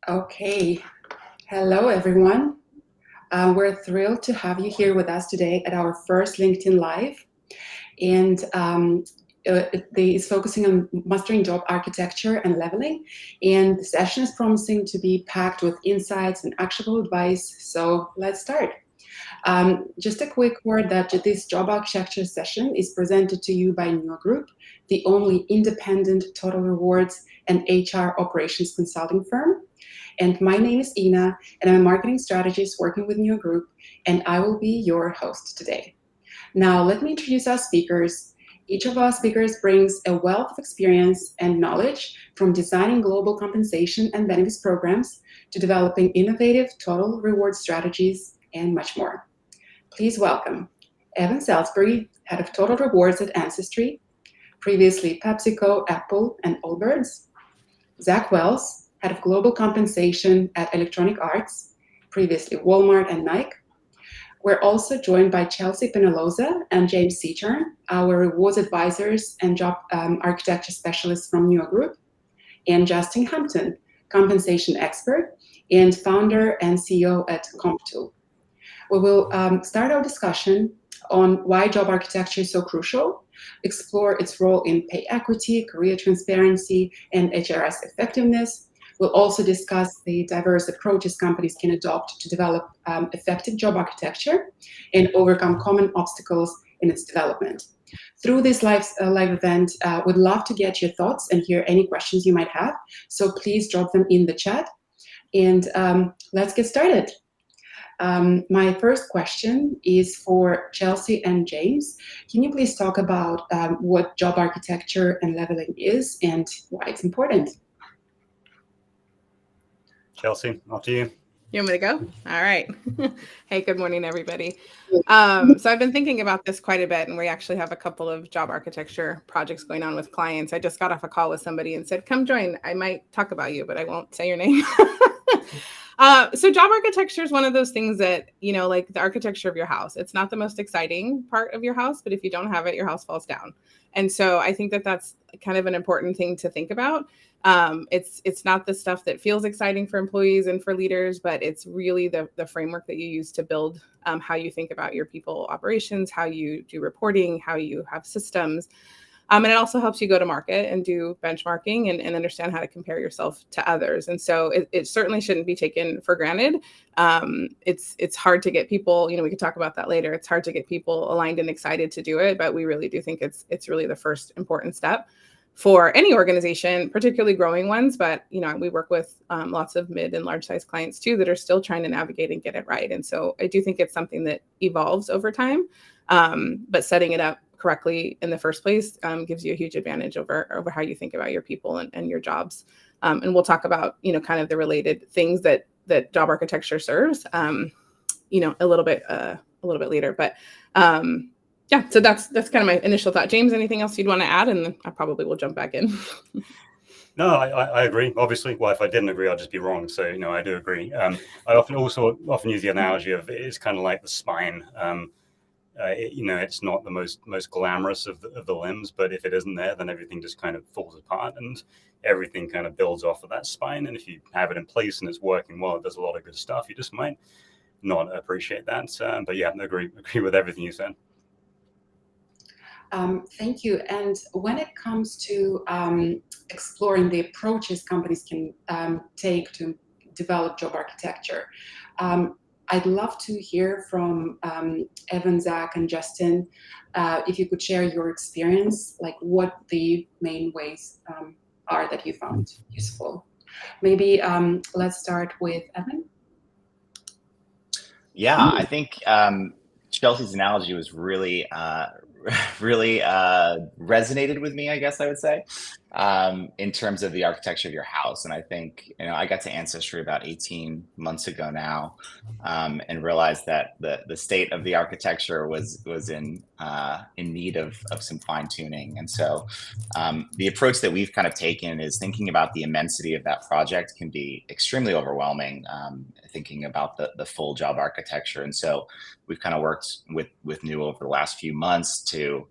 Okay, hello everyone. We're thrilled to have you here with us today at our first LinkedIn Live. And it's focusing on mastering job architecture and leveling. And the session is promising to be packed with insights and actionable advice. So let's start. Just a quick word that this job architecture session is presented to you by Neo Group, the only independent total rewards and HR operations consulting firm. And my name is Ina, and I'm a marketing strategist working with Neo Group, and I will be your host today. Now, let me introduce our speakers. Each of our speakers brings a wealth of experience and knowledge from designing global compensation and benefits programs to developing innovative total reward strategies and much more. Please welcome Evan Salisbury, Head of Total Rewards at Ancestry, previously PepsiCo, Apple, and Allbirds. Zach Wells, Head of Global Compensation at Electronic Arts, previously Walmart and Nike. We're also joined by Chelsea Penaloza and James Seaturn, our rewards advisors and job architecture specialists from Neo Group, and Justin Hampton, compensation expert and founder and CEO at CompTool. We will start our discussion on why job architecture is so crucial, explore its role in pay equity, career transparency, and HRS effectiveness. We'll also discuss the diverse approaches companies can adopt to develop effective job architecture and overcome common obstacles in its development. Through this live event, we'd love to get your thoughts and hear any questions you might have. So please drop them in the chat. And let's get started. My first question is for Chelsea and James. Can you please talk about what job architecture and leveling is and why it's important? Chelsea, after you. You want me to go? All right. Hey, good morning, everybody. So I've been thinking about this quite a bit, and we actually have a couple of job architecture projects going on with clients. I just got off a call with somebody and said, come join. I might talk about you, but I won't say your name. So job architecture is one of those things that, like the architecture of your house. It's not the most exciting part of your house, but if you don't have it, your house falls down. And so I think that that's kind of an important thing to think about. It's not the stuff that feels exciting for employees and for leaders, but it's really the framework that you use to build how you think about your people operations, how you do reporting, how you have systems. And it also helps you go to market and do benchmarking and understand how to compare yourself to others. And so it certainly shouldn't be taken for granted. It's hard to get people, we could talk about that later. It's hard to get people aligned and excited to do it, but we really do think it's really the first important step for any organization, particularly growing ones. But, we work with lots of mid and large size clients too that are still trying to navigate and get it right. And so I do think it's something that evolves over time, but setting it up correctly in the first place gives you a huge advantage over how you think about your people and your jobs. And we'll talk about, kind of the related things that job architecture serves, a little bit later. But yeah, so that's kind of my initial thought. James, anything else you'd want to add? And then I probably will jump back in. No, I agree. Obviously, well, if I didn't agree, I'd just be wrong. So, I do agree. I often use the analogy of it's kind of like the spine. It's not the most glamorous of the limbs, but if it isn't there, then everything just kind of falls apart and everything kind of builds off of that spine. And if you have it in place and it's working well, it does a lot of good stuff. You just might not appreciate that. But yeah, I agree with everything you said. Thank you. And when it comes to exploring the approaches companies can take to develop job architecture, I'd love to hear from Evan, Zach, and Justin, if you could share your experience, like what the main ways are that you found useful. Maybe let's start with Evan. Yeah, I think Chelsea's analogy was really resonated with me, I guess I would say, in terms of the architecture of your house. And I think, I got to Ancestry about 18 months ago now, and realized that the state of the architecture was in need of some fine tuning. And so the approach that we've kind of taken is thinking about the immensity of that project can be extremely overwhelming, thinking about the full job architecture. And so we've kind of worked with New over the last few months to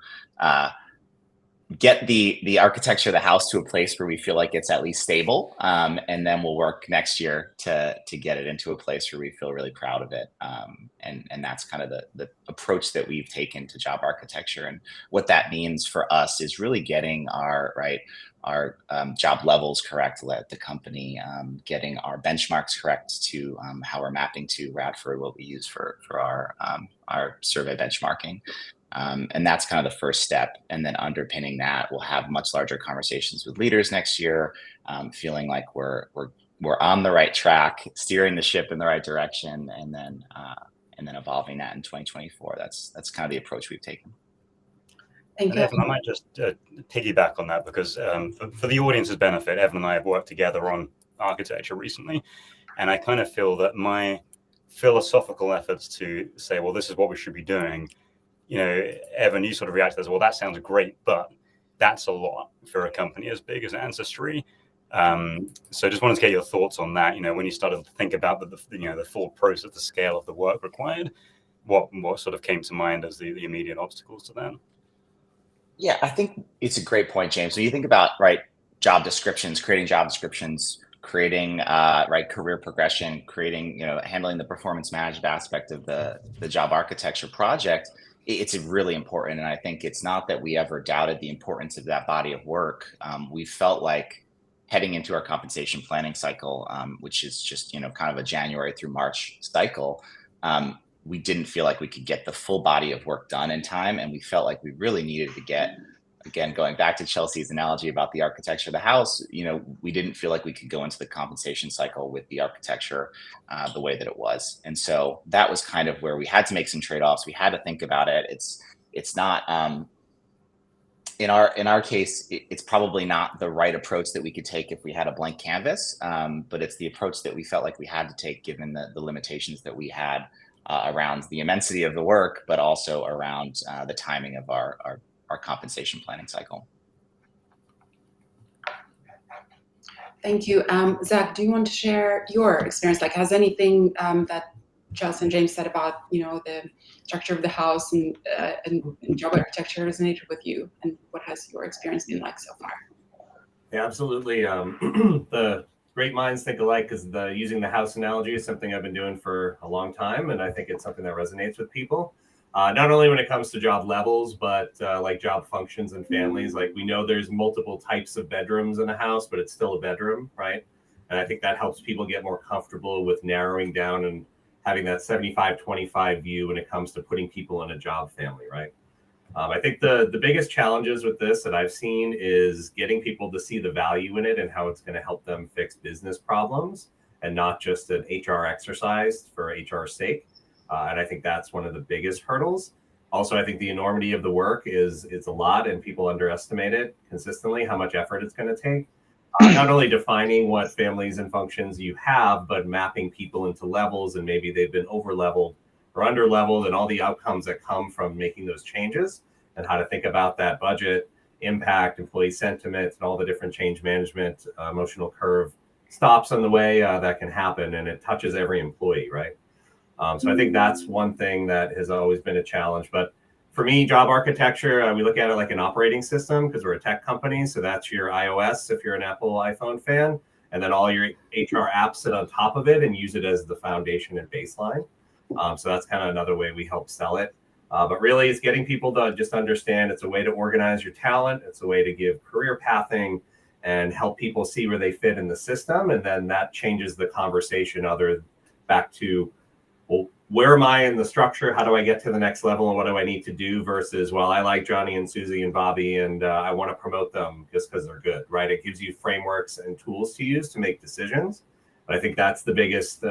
get the architecture of the house to a place where we feel like it's at least stable, and then we'll work next year to get it into a place where we feel really proud of it. And that's kind of the approach that we've taken to job architecture. And what that means for us is really getting our job levels correct at the company, getting our benchmarks correct to how we're mapping to Radford, what we use for our survey benchmarking. And that's kind of the first step. And then underpinning that, we'll have much larger conversations with leaders next year, feeling like we're on the right track, steering the ship in the right direction, and then evolving that in 2024. That's kind of the approach we've taken. Thank And you. Evan, I might just piggyback on that because for the audience's benefit, Evan and I have worked together on architecture recently, and I kind of feel that my philosophical efforts to say, well, this is what we should be doing, Evan, you sort of reacted as, well, that sounds great, but that's a lot for a company as big as Ancestry. So just wanted to get your thoughts on that. When you started to think about the full process, the scale of the work required, what sort of came to mind as the immediate obstacles to that? Yeah, I think it's a great point, James. When you think about job descriptions, creating career progression, creating, handling the performance management aspect of the job architecture project, it's really important. And I think it's not that we ever doubted the importance of that body of work. We felt like heading into our compensation planning cycle, which is just, kind of a January through March cycle, we didn't feel like we could get the full body of work done in time. And we felt like we really needed to get, again, going back to Chelsea's analogy about the architecture of the house, we didn't feel like we could go into the compensation cycle with the architecture the way that it was. And so that was kind of where we had to make some trade-offs. We had to think about it. It's not, in our case, it's probably not the right approach that we could take if we had a blank canvas, but it's the approach that we felt like we had to take given the limitations that we had around the immensity of the work, but also around the timing of our compensation planning cycle. Thank you. Zach, do you want to share your experience? Has anything that Chelsea and James said about, the structure of the house and job architecture resonated with you? And what has your experience been like so far? Yeah, absolutely. The great minds think alike because using the house analogy is something I've been doing for a long time. And I think it's something that resonates with people. Not only when it comes to job levels, but job functions and families. We know there's multiple types of bedrooms in a house, but it's still a bedroom, right? And I think that helps people get more comfortable with narrowing down and having that 75-25 view when it comes to putting people in a job family, right? I think the biggest challenges with this that I've seen is getting people to see the value in it and how it's going to help them fix business problems and not just an HR exercise for HR's sake. And I think that's one of the biggest hurdles. Also, I think the enormity of the work is a lot, and people underestimate it consistently, how much effort it's going to take. Not only defining what families and functions you have, but mapping people into levels, and maybe they've been over-leveled or under-leveled, and all the outcomes that come from making those changes, and how to think about that budget, impact, employee sentiment, and all the different change management, emotional curve stops on the way that can happen, and it touches every employee, right? So I think that's one thing that has always been a challenge. But for me, job architecture, we look at it like an operating system because we're a tech company. So that's your iOS if you're an Apple iPhone fan. And then all your HR apps sit on top of it and use it as the foundation and baseline. So that's kind of another way we help sell it. But really, it's getting people to just understand it's a way to organize your talent. It's a way to give career pathing and help people see where they fit in the system. And then that changes the conversation back to, well, where am I in the structure? How do I get to the next level? And what do I need to do versus, well, I like Johnny and Susie and Bobby, and I want to promote them just because they're good, right? It gives you frameworks and tools to use to make decisions. But I think that's the biggest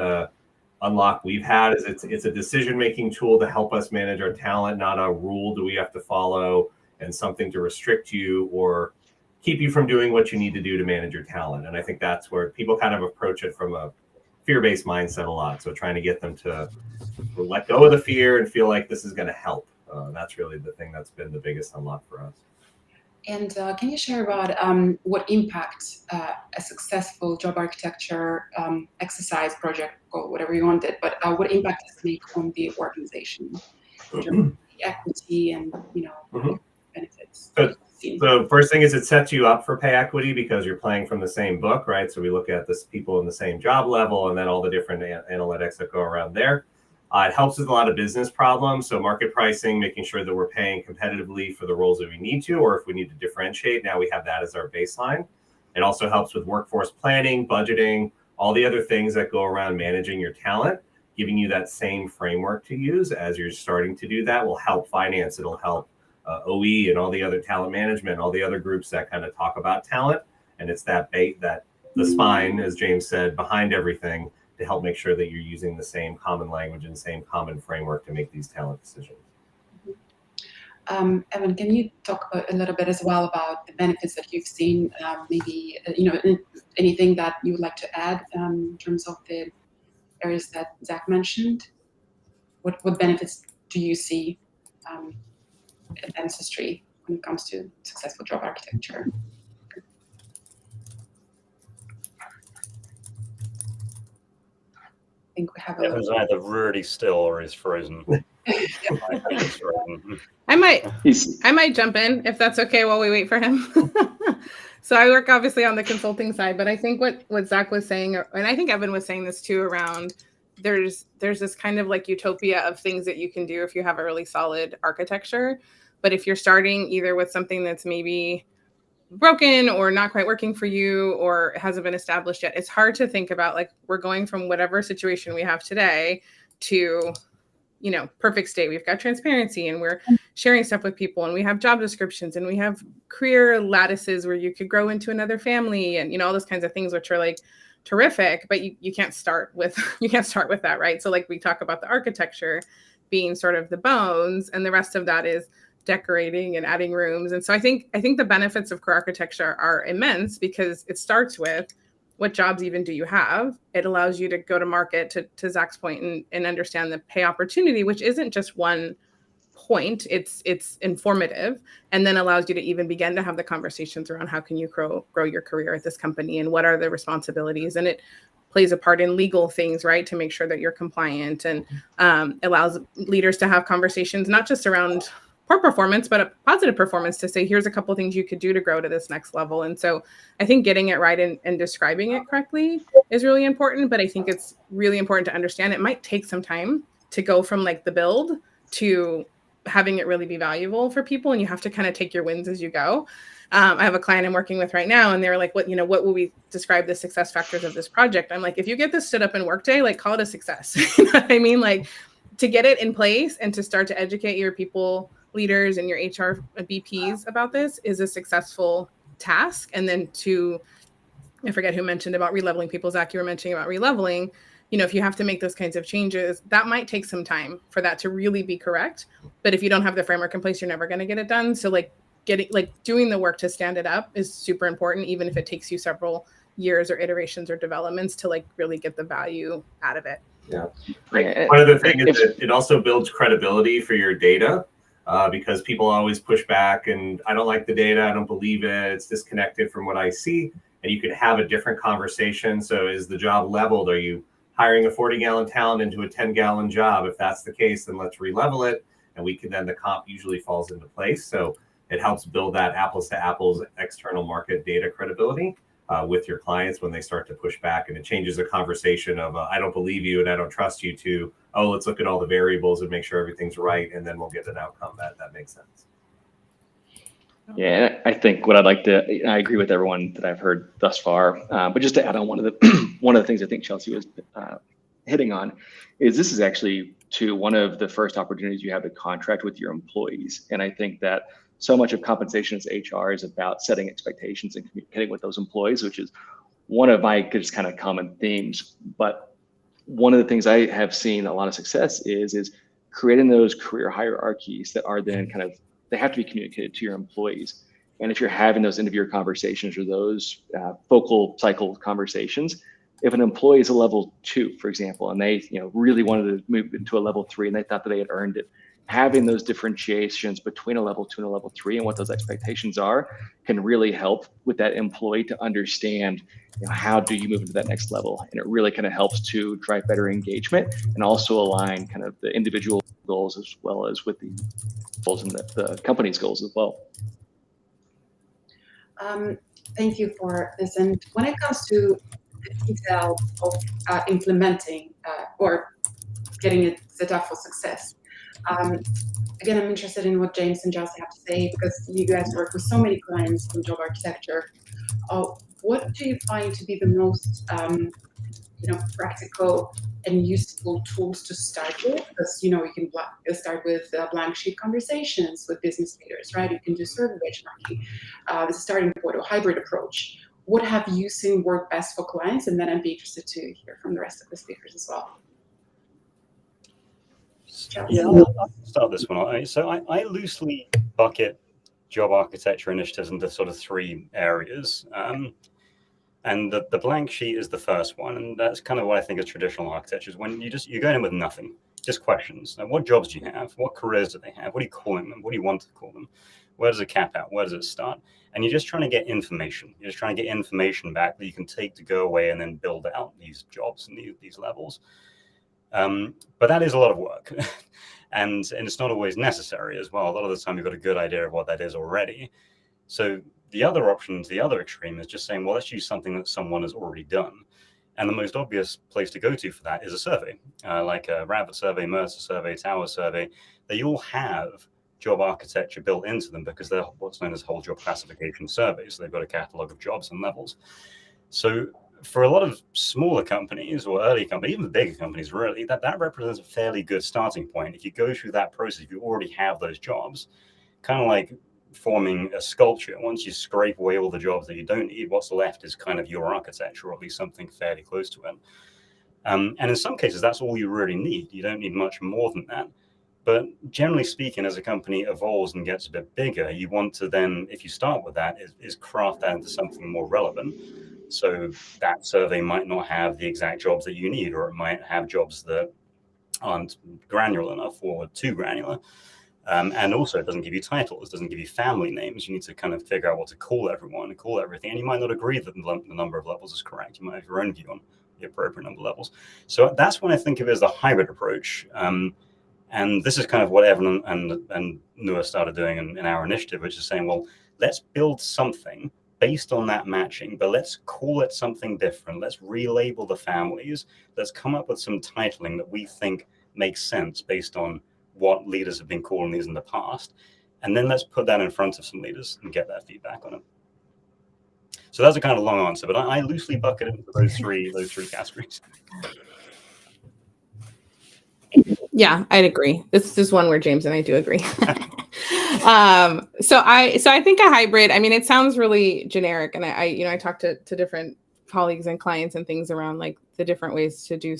unlock we've had is it's a decision-making tool to help us manage our talent, not a rule do we have to follow and something to restrict you or keep you from doing what you need to do to manage your talent. And I think that's where people kind of approach it from a fear-based mindset a lot. So trying to get them to let go of the fear and feel like this is going to help. That's really the thing that's been the biggest unlock for us. And can you share about what impact a successful job architecture exercise project, or whatever you want it, but what impact does it make on the organization in terms of the equity and benefits? seen? So first thing is it sets you up for pay equity because you're playing from the same book, right? So we look at this people in the same job level and then all the different analytics that go around there. It helps with a lot of business problems. So market pricing, making sure that we're paying competitively for the roles that we need to, or if we need to differentiate, now we have that as our baseline. It also helps with workforce planning, budgeting, all the other things that go around managing your talent. Giving you that same framework to use as you're starting to do that will help finance. It'll help OE and all the other talent management, all the other groups that kind of talk about talent. And it's that the spine, as James said, behind everything to help make sure that you're using the same common language and same common framework to make these talent decisions. Evan, can you talk a little bit as well about the benefits that you've seen? Maybe anything that you would like to add in terms of the areas that Zach mentioned? What benefits do you see at Ancestry when it comes to successful job architecture? I think we have a Evan's either really still or he's frozen. I might jump in if that's okay while we wait for him. So I work obviously on the consulting side, but I think what Zach was saying, and I think Evan was saying this too, around there's this kind of like utopia of things that you can do if you have a really solid architecture. But if you're starting either with something that's maybe broken or not quite working for you or hasn't been established yet, it's hard to think about like we're going from whatever situation we have today to, perfect state. We've got transparency and we're sharing stuff with people and we have job descriptions and we have career lattices where you could grow into another family and, all those kinds of things, which are like terrific, but you can't start with that, right? So like we talk about the architecture being sort of the bones and the rest of that is decorating and adding rooms. And so I think the benefits of career architecture are immense because it starts with what jobs even do you have? It allows you to go to market to Zach's point and understand the pay opportunity, which isn't just one point, it's informative, and then allows you to even begin to have the conversations around how can you grow your career at this company and what are the responsibilities. And it plays a part in legal things, right, to make sure that you're compliant and allows leaders to have conversations, not just around poor performance, but a positive performance to say, here's a couple of things you could do to grow to this next level. And so I think getting it right and describing it correctly is really important, but I think it's really important to understand it might take some time to go from like the build to having it really be valuable for people. And you have to kind of take your wins as you go. I have a client I'm working with right now, and they're like, what will we describe the success factors of this project? I'm like, if you get this stood up in Workday, like call it a success. You know what I mean? Like to get it in place and to start to educate your people leaders and your HR BPs about this is a successful task. And then I forget who mentioned about releveling people. Zach, you were mentioning about releveling. If you have to make those kinds of changes, that might take some time for that to really be correct. But if you don't have the framework in place, you're never going to get it done. So doing the work to stand it up is super important, even if it takes you several years or iterations or developments to really get the value out of it. Yeah. One other thing is that it also builds credibility for your data. Because people always push back and I don't like the data, I don't believe it, it's disconnected from what I see, and you could have a different conversation. So is the job leveled? Are you hiring a 40-gallon talent into a 10-gallon job? If that's the case, then let's re-level it, and the comp usually falls into place. So it helps build that apples to apples external market data credibility with your clients when they start to push back, and it changes the conversation of I don't believe you and I don't trust you to, oh, let's look at all the variables and make sure everything's right, and then we'll get an outcome that makes sense. Yeah, I think I agree with everyone that I've heard thus far, but just to add on one of the things I think Chelsea was hitting on is this is actually one of the first opportunities you have to contract with your employees. And I think that so much of compensation as HR is about setting expectations and communicating with those employees, which is one of my just kind of common themes. But one of the things I have seen a lot of success is creating those career hierarchies that are then they have to be communicated to your employees. And if you're having those end of year conversations or those focal cycle conversations, if an employee is a level 2, for example, and they really wanted to move into a level 3 and they thought that they had earned it, having those differentiations between a level 2 and a level 3 and what those expectations are can really help with that employee to understand how do you move into that next level. And it really kind of helps to drive better engagement and also align kind of the individual goals as well as with the goals and the company's goals as well. Thank you for this. And when it comes to the detail of implementing or getting it set up for success, again, I'm interested in what James and Chelsea have to say, because you guys work with so many clients in job architecture. What do you find to be the most practical and useful tools to start with? Because you can start with blank sheet conversations with business leaders, right? You can do survey benchmarking, the starting point, or hybrid approach. What have you seen work best for clients? And then I'd be interested to hear from the rest of the speakers as well. Yeah, I'll start this one. So I loosely bucket job architecture initiatives into sort of 3 areas. And the blank sheet is the first one, and that's kind of what I think of traditional architecture, is when you go in with nothing, just questions. Now, what jobs do you have? What careers do they have? What are you calling them? What do you want to call them? Where does it cap out? Where does it start? And you're just trying to get information. You're just trying to get information back that you can take to go away and then build out these jobs and these levels. But that is a lot of work. and it's not always necessary as well. A lot of the time you've got a good idea of what that is already. So the other option, to the other extreme, is just saying, well, let's use something that someone has already done. And the most obvious place to go to for that is a survey, like a Rabbit survey, Mercer survey, Tower survey. They all have job architecture built into them because they're what's known as whole job classification surveys. So they've got a catalog of jobs and levels. So for a lot of smaller companies or early companies, even bigger companies, really, that represents a fairly good starting point. If you go through that process, if you already have those jobs, kind of like forming a sculpture. Once you scrape away all the jobs that you don't need, what's left is kind of your architecture, or at least something fairly close to it. And in some cases, that's all you really need. You don't need much more than that. But generally speaking, as a company evolves and gets a bit bigger, you want to then, if you start with that, is craft that into something more relevant. So that survey might not have the exact jobs that you need, or it might have jobs that aren't granular enough or too granular. And also, it doesn't give you titles, doesn't give you family names. You need to kind of figure out what to call everyone and call everything. And you might not agree that the number of levels is correct. You might have your own view on the appropriate number of levels. So that's when I think of it as the hybrid approach. And this is kind of what Evan and Noah started doing in our initiative, which is saying, well, let's build something based on that matching, but let's call it something different. Let's relabel the families. Let's come up with some titling that we think makes sense based on what leaders have been calling these in the past. And then let's put that in front of some leaders and get that feedback on it. So that's a kind of long answer, but I loosely bucket it into those three categories. Yeah, I'd agree. This is one where James and I do agree. So I think a hybrid, I mean, it sounds really generic, and I talk to different colleagues and clients and things around like the different ways to do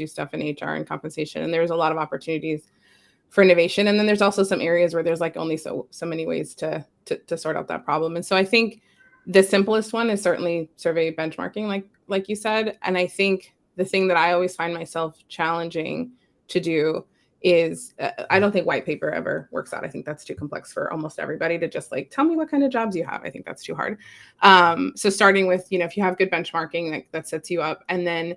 stuff in HR and compensation. And there's a lot of opportunities for innovation. And then there's also some areas where there's like only so many ways to sort out that problem. And so I think the simplest one is certainly survey benchmarking, like you said. And I think the thing that I always find myself challenging to do is I don't think white paper ever works out. I think that's too complex for almost everybody to just like, tell me what kind of jobs you have. I think that's too hard. So starting with, if you have good benchmarking, that sets you up, and then,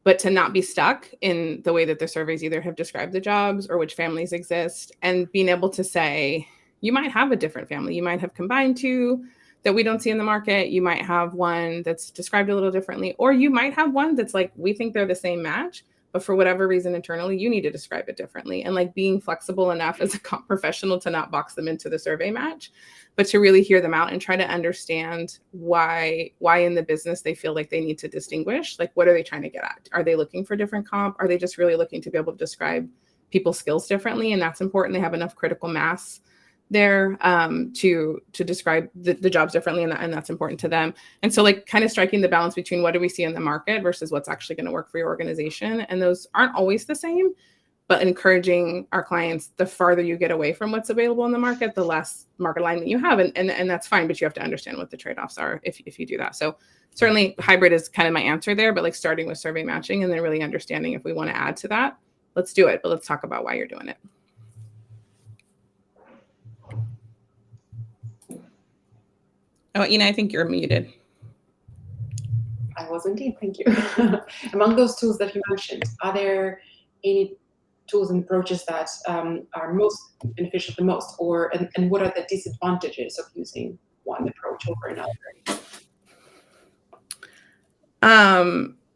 but to not be stuck in the way that the surveys either have described the jobs or which families exist, and being able to say, you might have a different family. You might have combined two that we don't see in the market. You might have one that's described a little differently, or you might have one that's like, we think they're the same match, but for whatever reason internally, you need to describe it differently. And like being flexible enough as a professional to not box them into the survey match, but to really hear them out and try to understand why in the business they feel like they need to distinguish. Like, what are they trying to get at? Are they looking for different comp? Are they just really looking to be able to describe people's skills differently? And that's important. They have enough critical mass there to describe the jobs differently, and that's important to them. And so like kind of striking the balance between what do we see in the market versus what's actually going to work for your organization. And those aren't always the same, but encouraging our clients, the farther you get away from what's available in the market, the less market alignment you have. And that's fine, but you have to understand what the trade-offs are if you do that. So certainly hybrid is kind of my answer there, but like starting with survey matching and then really understanding if we want to add to that, let's do it. But let's talk about why you're doing it. Oh, Ina, I think you're muted. I was indeed, thank you. Among those tools that you mentioned, are there any tools and approaches that are most beneficial the most, and what are the disadvantages of using one approach over another?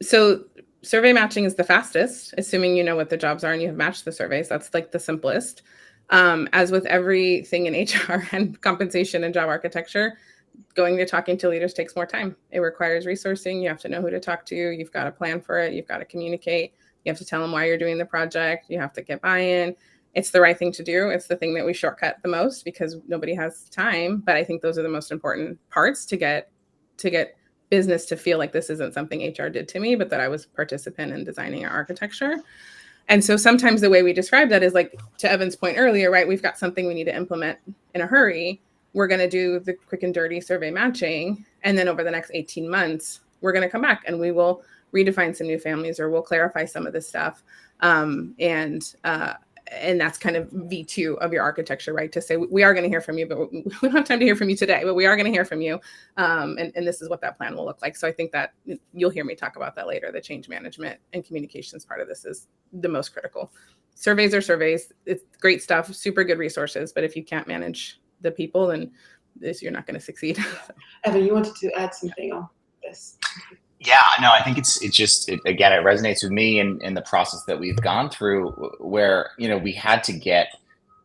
So survey matching is the fastest, assuming you know what the jobs are and you have matched the surveys. That's like the simplest. As with everything in HR and compensation and job architecture, going to talking to leaders takes more time. It requires resourcing. You have to know who to talk to. You've got to plan for it. You've got to communicate. You have to tell them why you're doing the project. You have to get buy-in. It's the right thing to do. It's the thing that we shortcut the most because nobody has time. But I think those are the most important parts to get business to feel like this isn't something HR did to me, but that I was a participant in designing our architecture. And so sometimes the way we describe that is like, to Evan's point earlier, right? We've got something we need to implement in a hurry. We're going to do the quick and dirty survey matching. And then over the next 18 months, we're going to come back and we will redefine some new families or we'll clarify some of this stuff. And that's kind of V2 of your architecture, right? To say, we are going to hear from you, but we don't have time to hear from you today, but we are going to hear from you. And this is what that plan will look like. So I think that you'll hear me talk about that later. The change management and communications part of this is the most critical. Surveys are surveys. It's great stuff, super good resources. But if you can't manage the people, then you're not going to succeed. Evan, you wanted to add something on this? Yeah, no, I think it's just, again, it resonates with me in the process that we've gone through where, we had to get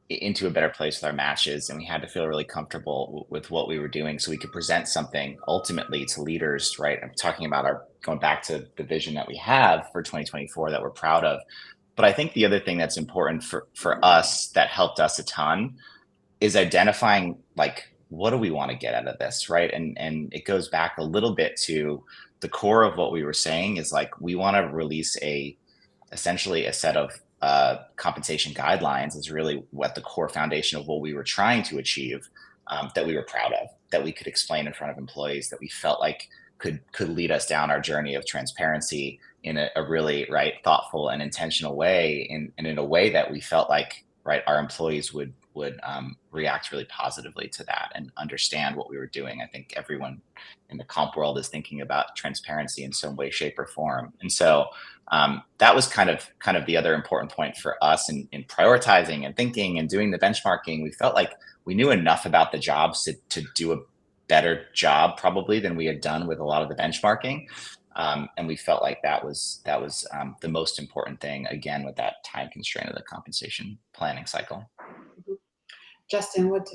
into a better place with our matches and we had to feel really comfortable with what we were doing so we could present something ultimately to leaders, right? I'm talking about going back to the vision that we have for 2024 that we're proud of. But I think the other thing that's important for us that helped us a ton is identifying, like, what do we want to get out of this, right? And it goes back a little bit to the core of what we were saying is like, we want to release essentially a set of compensation guidelines is really what the core foundation of what we were trying to achieve, that we were proud of, that we could explain in front of employees, that we felt like could lead us down our journey of transparency in a really thoughtful and intentional way, and in a way that we felt like our employees would react really positively to that and understand what we were doing. I think everyone in the comp world is thinking about transparency in some way, shape, or form. And so that was kind of the other important point for us in prioritizing and thinking and doing the benchmarking. We felt like we knew enough about the jobs to do a better job probably than we had done with a lot of the benchmarking. And we felt like that was the most important thing, again, with that time constraint of the compensation planning cycle. Justin, what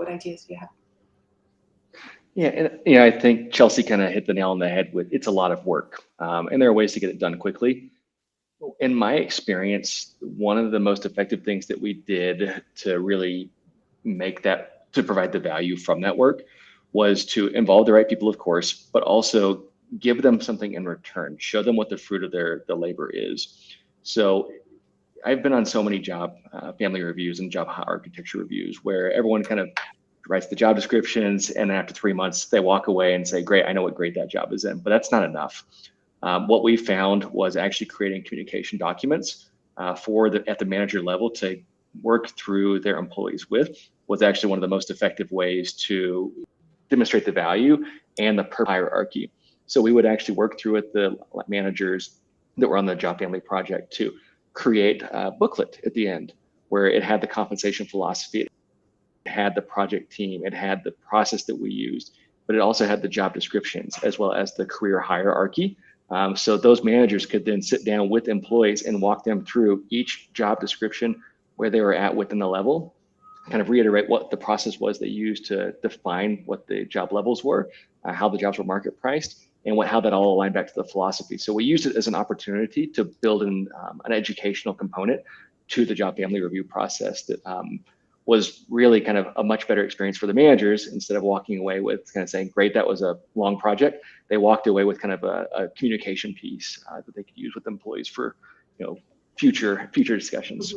ideas do you have? Yeah, and I think Chelsea kind of hit the nail on the head with it's a lot of work, and there are ways to get it done quickly. In my experience, one of the most effective things that we did to really to provide the value from that work was to involve the right people, of course, but also give them something in return, show them what the fruit of the labor is. So I've been on so many job family reviews and job architecture reviews where everyone kind of writes the job descriptions, and after 3 months they walk away and say, great, I know what grade that job is in, but that's not enough. What we found was actually creating communication documents at the manager level to work through their employees with was actually one of the most effective ways to demonstrate the value and the hierarchy. So we would actually work through with the managers that were on the job family project to create a booklet at the end where it had the compensation philosophy, it had the project team, it had the process that we used, but it also had the job descriptions as well as the career hierarchy. So those managers could then sit down with employees and walk them through each job description, where they were at within the level, kind of reiterate what the process was they used to define what the job levels were, how the jobs were market priced, and how that all aligned back to the philosophy. So we used it as an opportunity to build an educational component to the job family review process that was really kind of a much better experience for the managers. Instead of walking away with kind of saying, great, that was a long project, they walked away with kind of a communication piece that they could use with employees for future discussions.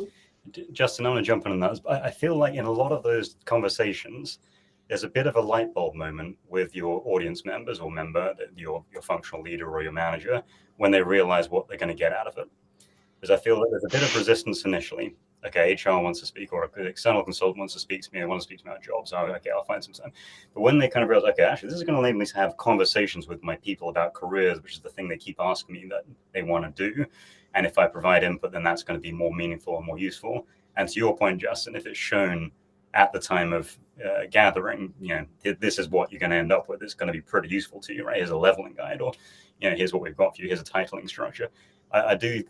Justin, I want to jump in on that. I feel like in a lot of those conversations, there's a bit of a light bulb moment with your audience members or your functional leader or your manager when they realize what they're going to get out of it. Because I feel that there's a bit of resistance initially. Okay, HR wants to speak, or an external consultant wants to speak to me, I want to speak to me about jobs. Okay, I'll find some time. But when they kind of realize, okay, actually, this is going to enable me to have conversations with my people about careers, which is the thing they keep asking me that they want to do. And if I provide input, then that's going to be more meaningful and more useful. And to your point, Justin, if it's shown at the time of gathering, this is what you're going to end up with. It's going to be pretty useful to you, right? Here's a leveling guide, or here's what we've got for you. Here's a titling structure. I do,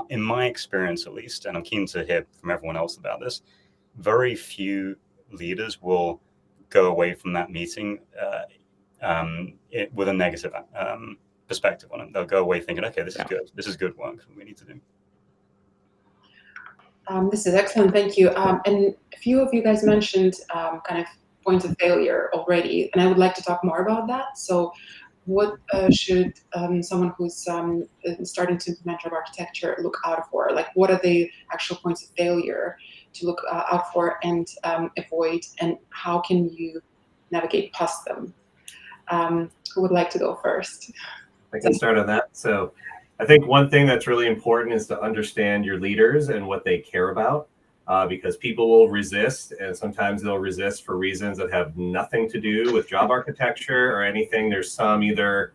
in my experience at least, and I'm keen to hear from everyone else about this, very few leaders will go away from that meeting with a negative perspective on it. They'll go away thinking, okay, this is good. This is good work we need to do. This is excellent, thank you. And a few of you guys mentioned kind of points of failure already, and I would like to talk more about that. So what should someone who's starting to implement job architecture look out for? Like, what are the actual points of failure to look out for and avoid, and how can you navigate past them? Who would like to go first? I can start on that. So I think one thing that's really important is to understand your leaders and what they care about, because people will resist, and sometimes they'll resist for reasons that have nothing to do with job architecture or anything. There's some either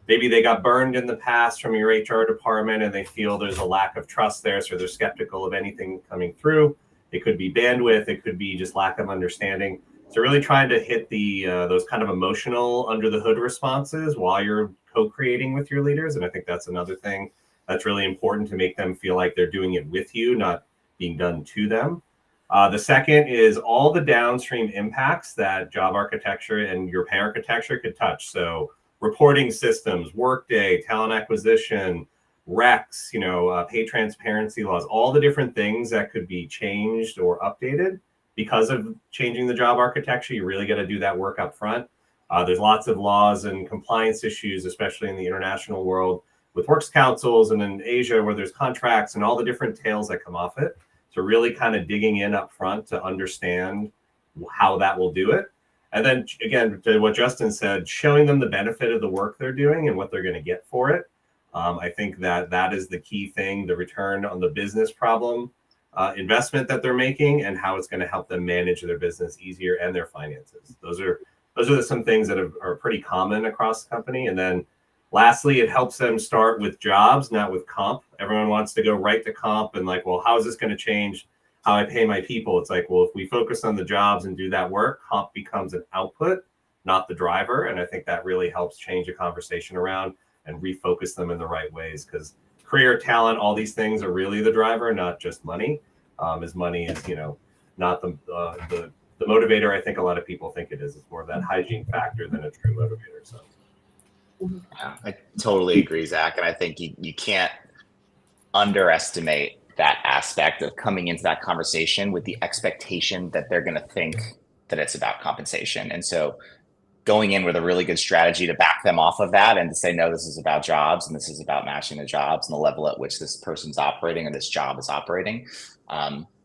maybe they got burned in the past from your HR department and they feel there's a lack of trust there, so they're skeptical of anything coming through. It could be bandwidth, it could be just lack of understanding. So really trying to hit the those kind of emotional under the hood responses while you're co-creating with your leaders. And I think that's another thing that's really important, to make them feel like they're doing it with you, not being done to them. The second is all the downstream impacts that job architecture and your pay architecture could touch. So reporting systems, workday, talent acquisition, recs, pay transparency laws, all the different things that could be changed or updated because of changing the job architecture. You really got to do that work up front. There's lots of laws and compliance issues, especially in the international world with works councils, and in Asia where there's contracts and all the different tails that come off it. So really kind of digging in up front to understand how that will do it. And then again, to what Justin said, showing them the benefit of the work they're doing and what they're going to get for it. I think that is the key thing, the return on the business problem investment that they're making, and how it's going to help them manage their business easier and their finances. Those are some things that are pretty common across the company. And then lastly, it helps them start with jobs, not with comp. Everyone wants to go right to comp and like, well, how is this going to change how I pay my people? It's like, well, if we focus on the jobs and do that work, comp becomes an output, not the driver. And I think that really helps change the conversation around and refocus them in the right ways, because career, talent, all these things are really the driver, not just money. As money is, not the motivator I think a lot of people think it is. It's more of that hygiene factor than a true motivator. So yeah, I totally agree, Zach. And I think you can't underestimate that aspect of coming into that conversation with the expectation that they're going to think that it's about compensation. And so going in with a really good strategy to back them off of that and to say, no, this is about jobs, and this is about matching the jobs and the level at which this person's operating or this job is operating,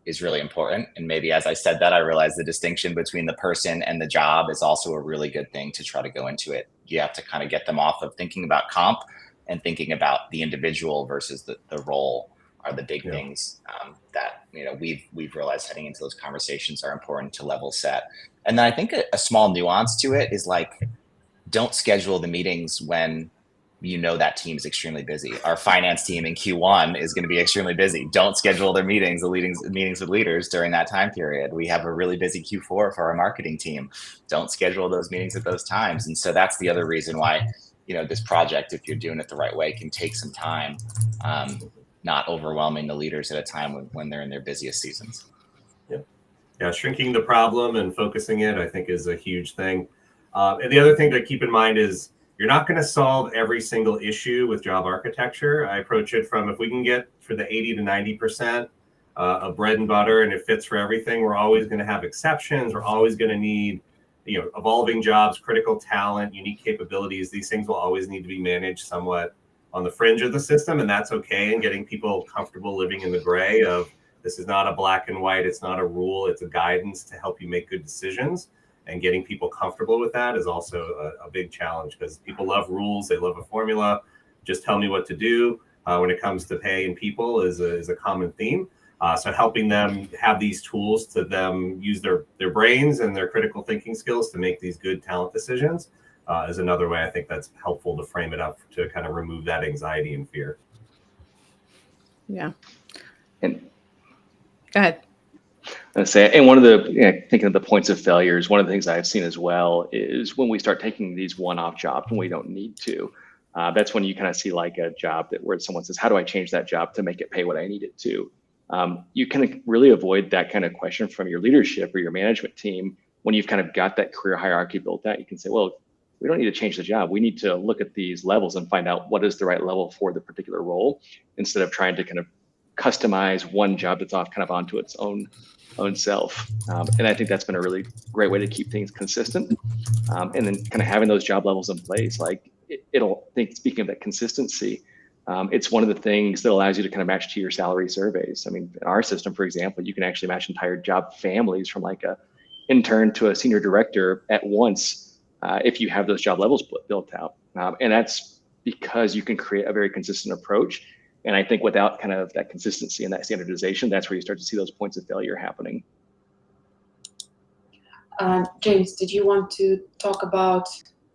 is really important. And maybe as I said that, I realized the distinction between the person and the job is also a really good thing to try to go into it. You have to kind of get them off of thinking about comp and thinking about the individual versus the role are the big things that we've realized heading into those conversations are important to level set. And then I think a small nuance to it is like, don't schedule the meetings when that team is extremely busy. Our finance team in Q1 is going to be extremely busy. Don't schedule their meetings with leaders during that time period. We have a really busy Q4 for our marketing team. Don't schedule those meetings at those times. And so that's the other reason why, this project, if you're doing it the right way, can take some time, not overwhelming the leaders at a time when they're in their busiest seasons. Yeah, shrinking the problem and focusing it, I think, is a huge thing. And the other thing to keep in mind is you're not going to solve every single issue with job architecture. I approach it from, if we can get for the 80 to 90% of bread and butter and it fits for everything, we're always going to have exceptions. We're always going to need, evolving jobs, critical talent, unique capabilities. These things will always need to be managed somewhat on the fringe of the system, and that's okay. And getting people comfortable living in the gray of, this is not a black and white, it's not a rule, it's a guidance to help you make good decisions. And getting people comfortable with that is also a big challenge, because people love rules, they love a formula. Just tell me what to do. When it comes to pay and people is a common theme. So helping them have these tools to them use their brains and their critical thinking skills to make these good talent decisions is another way I think that's helpful to frame it up to kind of remove that anxiety and fear. Yeah. And go ahead. And one of the, thinking of the points of failures, one of the things I've seen as well is when we start taking these one-off jobs when we don't need to. That's when you kind of see like a job where someone says, how do I change that job to make it pay what I need it to? You can really avoid that kind of question from your leadership or your management team when you've kind of got that career hierarchy built out. You can say, well, we don't need to change the job. We need to look at these levels and find out what is the right level for the particular role, instead of trying to kind of customize one job that's off kind of onto its own self. And I think that's been a really great way to keep things consistent. And then kind of having those job levels in place, like speaking of that consistency, it's one of the things that allows you to kind of match to your salary surveys. I mean, in our system, for example, you can actually match entire job families from like a intern to a senior director at once if you have those job levels built out. And that's because you can create a very consistent approach. And I think without kind of that consistency and that standardization, that's where you start to see those points of failure happening. James, did you want to talk about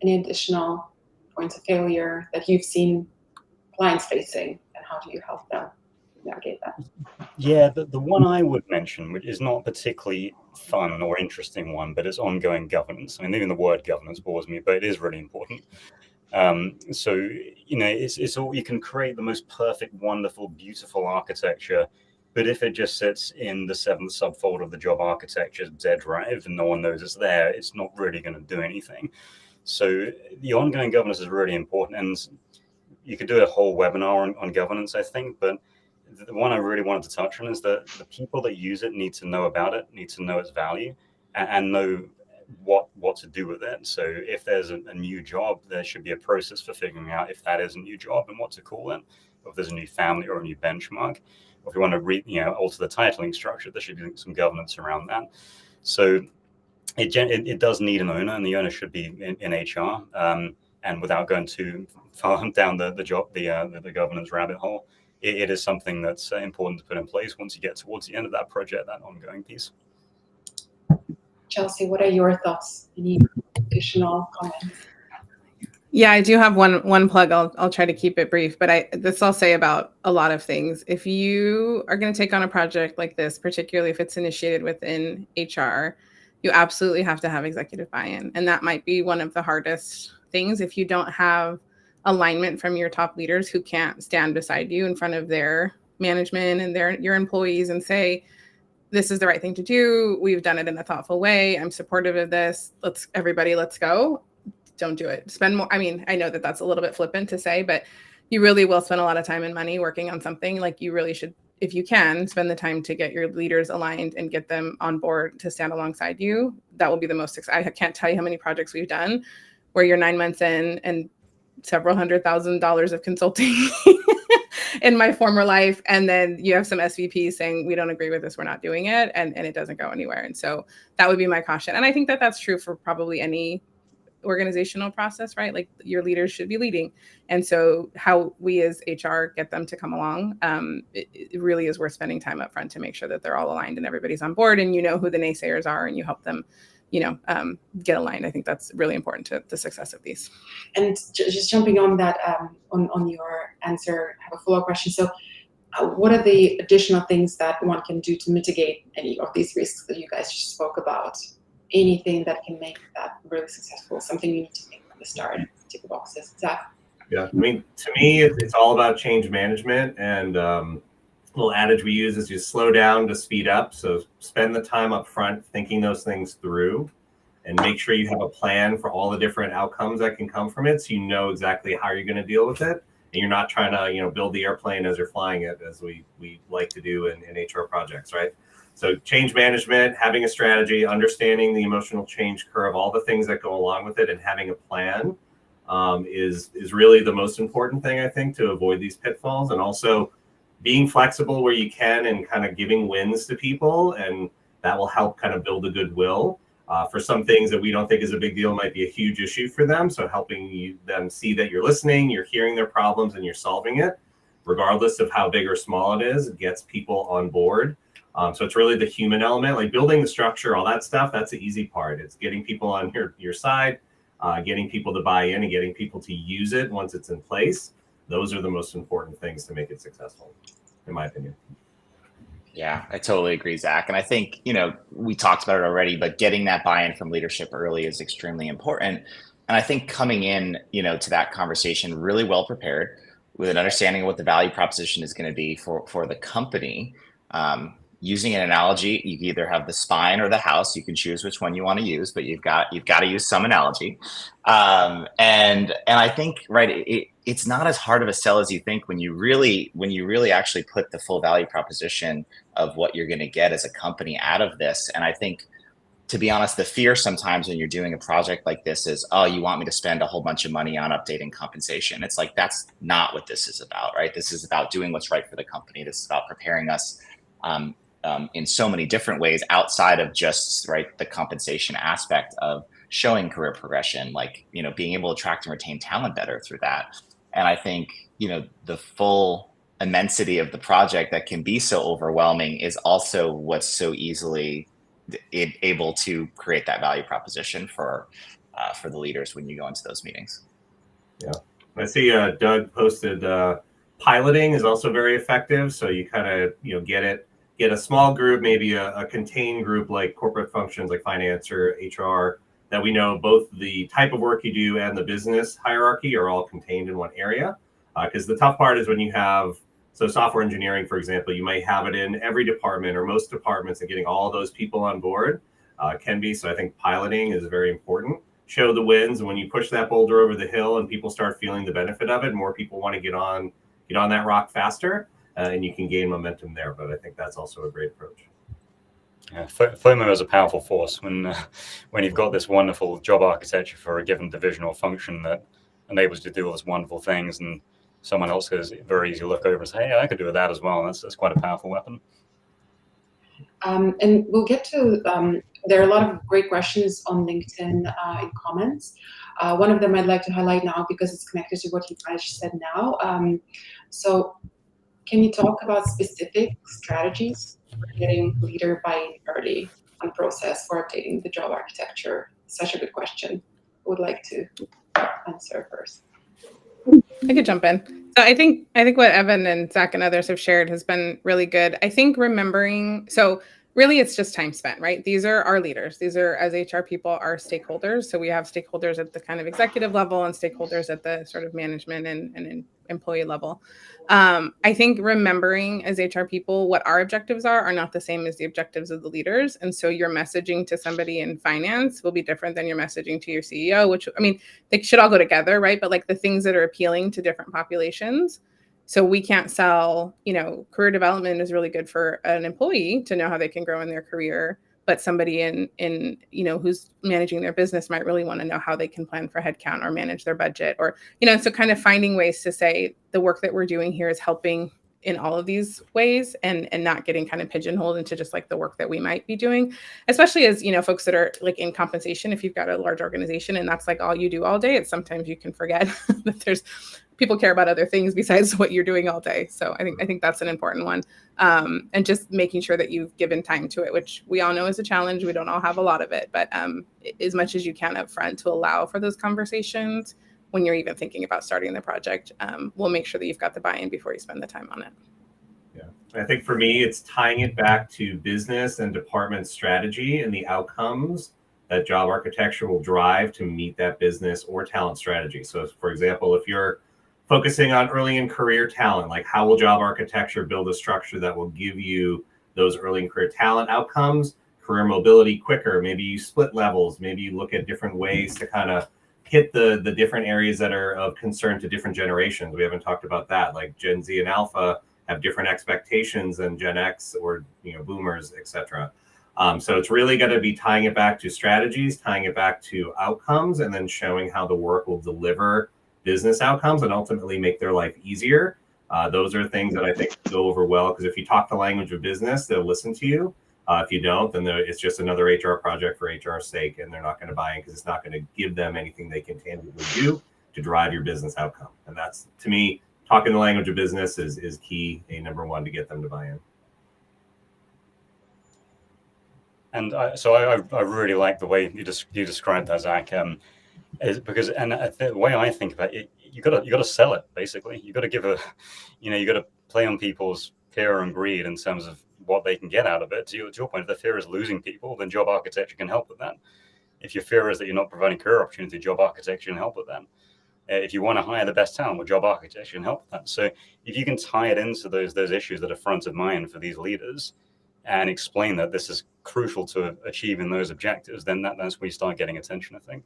any additional points of failure that you've seen clients facing, and how do you help them navigate that? Yeah, the one I would mention, which is not particularly fun or interesting one, but it's ongoing governance. I mean, even the word governance bores me, but it is really important. So, you know, it's all, you can create the most perfect, wonderful, beautiful architecture, but if it just sits in the 7th subfolder of the job architecture Z drive and no one knows it's there, it's not really going to do anything. So the ongoing governance is really important, and you could do a whole webinar on governance, I think, but the one I really wanted to touch on is that the people that use it need to know about it, need to know its value, and know what to do with it. So if there's a new job, there should be a process for figuring out if that is a new job and what to call it, or if there's a new family or a new benchmark, or if you want to alter the titling structure, there should be some governance around that. So it does need an owner, and the owner should be in HR. And without going too far down the governance rabbit hole, it is something that's important to put in place once you get towards the end of that project, that ongoing piece. Chelsea, what are your thoughts? Any additional comments? Yeah, I do have one plug. I'll try to keep it brief, but this I'll say about a lot of things. If you are going to take on a project like this, particularly if it's initiated within HR, you absolutely have to have executive buy-in. And that might be one of the hardest things if you don't have alignment from your top leaders who can't stand beside you in front of their management and your employees and say, this is the right thing to do. We've done it in a thoughtful way. I'm supportive of this. Let's go. Don't do it. Spend more. I mean, I know that that's a little bit flippant to say, but you really will spend a lot of time and money working on something. Like, you really should, if you can, spend the time to get your leaders aligned and get them on board to stand alongside you. That will be the most success. I can't tell you how many projects we've done where you're 9 months in and several $100,000 of consulting in my former life. And then you have some SVPs saying, we don't agree with this, we're not doing it. And it doesn't go anywhere. And so that would be my caution. And I think that that's true for probably any organizational process, right? Like, your leaders should be leading. And so how we as HR get them to come along, it really is worth spending time up front to make sure that they're all aligned and everybody's on board, and you know who the naysayers are and you help them, get aligned. I think that's really important to the success of these. And just jumping on that, on your answer, I have a follow-up question. So what are the additional things that one can do to mitigate any of these risks that you guys just spoke about? Anything that can make that really successful? Something you need to think from the start, tick the boxes. Zach? Yeah, I mean, to me, it's all about change management, and little adage we use is you slow down to speed up. So spend the time up front thinking those things through, and make sure you have a plan for all the different outcomes that can come from it, so you know exactly how you're going to deal with it, and you're not trying to build the airplane as you're flying it, as we like to do in HR projects, right? So change management, having a strategy, understanding the emotional change curve, all the things that go along with it, and having a plan is really the most important thing, I think, to avoid these pitfalls. And also being flexible where you can and kind of giving wins to people, and that will help kind of build a goodwill. For some things that we don't think is a big deal might be a huge issue for them. So helping them see that you're listening, you're hearing their problems, and you're solving it, regardless of how big or small it is, it gets people on board. So it's really the human element, like building the structure, all that stuff. That's the easy part. It's getting people on your side, getting people to buy in, and getting people to use it once it's in place. Those are the most important things to make it successful, in my opinion. Yeah, I totally agree, Zach. And I think, we talked about it already, but getting that buy-in from leadership early is extremely important. And I think coming in, to that conversation really well prepared with an understanding of what the value proposition is going to be for the company. Using an analogy, you can either have the spine or the house. You can choose which one you want to use, but you've got to use some analogy. And I think, right, it's not as hard of a sell as you think when you really actually put the full value proposition of what you're going to get as a company out of this. And I think, to be honest, the fear sometimes when you're doing a project like this is, oh, you want me to spend a whole bunch of money on updating compensation. It's like, that's not what this is about, right? This is about doing what's right for the company. This is about preparing us in so many different ways outside of just, right, the compensation aspect of showing career progression, like, being able to attract and retain talent better through that. And I think, the full immensity of the project that can be so overwhelming is also what's so easily able to create that value proposition for the leaders when you go into those meetings. Yeah, I see Doug posted piloting is also very effective. So you kind of get a small group, maybe a contained group like corporate functions like finance or HR, that we know both the type of work you do and the business hierarchy are all contained in one area. Because the tough part is when you have, so software engineering, for example, you might have it in every department or most departments, and getting all those people on board can be. So I think piloting is very important. Show the wins, and when you push that boulder over the hill and people start feeling the benefit of it, more people want to get on that rock faster, and you can gain momentum there. But I think that's also a great approach. Yeah, FOMO is a powerful force when you've got this wonderful job architecture for a given division or function that enables you to do all these wonderful things, and someone else is very easy to look over and say, hey, I could do that as well. That's quite a powerful weapon. And we'll get to, there are a lot of great questions on LinkedIn in comments. One of them I'd like to highlight now because it's connected to what you guys said now. So can you talk about specific strategies for getting leader buy-in early on process for updating the job architecture? Such a good question. I would like to answer first. I could jump in. So I think what Evan and Zach and others have shared has been really good. I think remembering, so really it's just time spent, right? These are our leaders. These are, as HR people, our stakeholders. So we have stakeholders at the kind of executive level and stakeholders at the sort of management and employee level. I think remembering as HR people what our objectives are not the same as the objectives of the leaders. And so your messaging to somebody in finance will be different than your messaging to your CEO, which, I mean, they should all go together, right? But like the things that are appealing to different populations. So we can't sell, career development is really good for an employee to know how they can grow in their career. But somebody in who's managing their business might really want to know how they can plan for headcount or manage their budget, or so kind of finding ways to say the work that we're doing here is helping in all of these ways, and not getting kind of pigeonholed into just like the work that we might be doing, especially as folks that are like in compensation. If you've got a large organization and that's like all you do all day, it's sometimes you can forget that there's people care about other things besides what you're doing all day. So I think that's an important one. And just making sure that you've given time to it, which we all know is a challenge. We don't all have a lot of it, but as much as you can up front to allow for those conversations when you're even thinking about starting the project, we'll make sure that you've got the buy-in before you spend the time on it. Yeah, I think for me, it's tying it back to business and department strategy and the outcomes that job architecture will drive to meet that business or talent strategy. So for example, if you're focusing on early in career talent, like how will job architecture build a structure that will give you those early in career talent outcomes, career mobility quicker? Maybe you split levels, maybe you look at different ways to kind of hit the different areas that are of concern to different generations. We haven't talked about that, like Gen Z and Alpha have different expectations than Gen X or boomers, etc. So it's really going to be tying it back to strategies, tying it back to outcomes, and then showing how the work will deliver business outcomes and ultimately make their life easier. Those are things that I think go over well, because if you talk the language of business, they'll listen to you. If you don't, then it's just another HR project for HR's sake, and they're not going to buy in because it's not going to give them anything they can tangibly do to drive your business outcome. And that's, to me, talking the language of business is key, number one, to get them to buy in. And I really like the way you described that, Zach. Is because the way I think about it, you gotta sell it. Basically, you got to give you got to play on people's fear and greed in terms of what they can get out of it. To your point, if the fear is losing people, then job architecture can help with that. If your fear is that you're not providing career opportunity, job architecture can help with that. If you want to hire the best talent, well, job architecture can help with that. So if you can tie it into those issues that are front of mind for these leaders and explain that this is crucial to achieving those objectives, then that's where you start getting attention, I think.